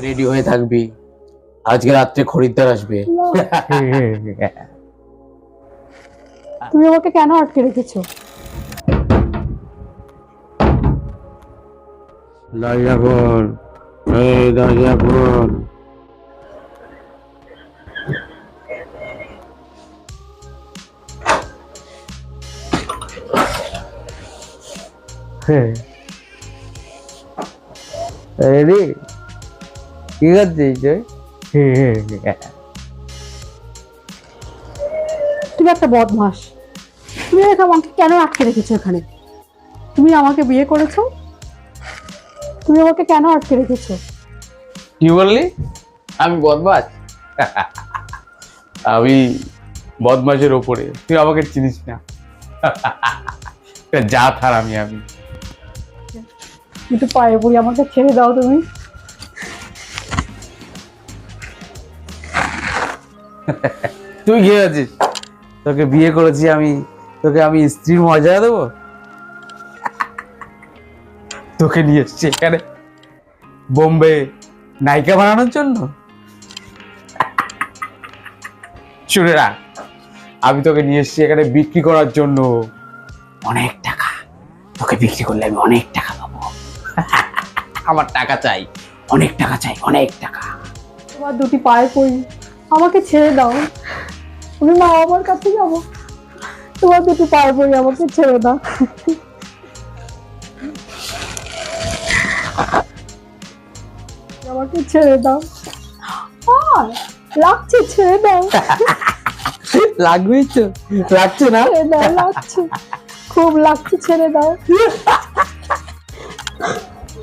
Ready হয়ে থাকবি, আজকে রাত্রে খরিদ্দার আসবে। তুমি আমাকে কেন আটকে রেখেছো? দরজা খোল, এই দরজা খোল। রেডি? কি করছিস তুই? তুমি একটা বদমাস। তুমি আমাকে কেন আটকে রেখেছো এখানে? তুমি আমাকে বিয়ে করেছো, তুমি আমাকে কেন আটকে রেখেছো? কি বললি? আমি বদমাস? আমি বদমাসের ওপরে, তুই আমাকে চিনিস না। যা থার আমি একটু পায়ে পড়ি, আমাকে ছেড়ে দাও তুমি। তুই কি আছিস? তোকে বিয়ে করেছি আমি, তোকে আমি স্ত্রীর মর্যাদা দেবো? তোকে নিয়ে এসছি এখানে বোম্বে নায়িকা বানানোর জন্য? শুনে রাখ, আমি তোকে নিয়ে এসছি এখানে বিক্রি করার জন্য। অনেক টাকা, তোকে বিক্রি করলে আমি অনেক টাকা পাবো। আমার টাকা চাই, অনেক টাকা চাই, অনেক টাকা। তোমার দুটি পায়ে পড়ি, আমাকে ছেড়ে দাও। আমি মা বাবার কাছে যাবো, তোমার দুটি পায়ে পড়ি, আমাকে ছেড়ে দাও। আমাকে ছেড়ে দাও। লাগছে, ছেড়ে দাও। লাগবেই তো, লাগছে না? ছেড়ে দাও, লাগছে, খুব লাগছে, ছেড়ে দাও।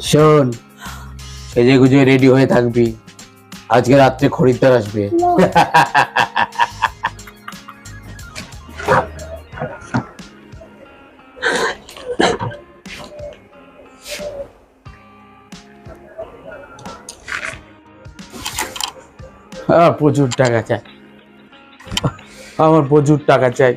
শোন, সেজে গুজে রেডি হয়ে থাকবি, আজকে রাত্রে খরিদ্দার আসবে। প্রচুর টাকা চাই, আমার প্রচুর টাকা চাই।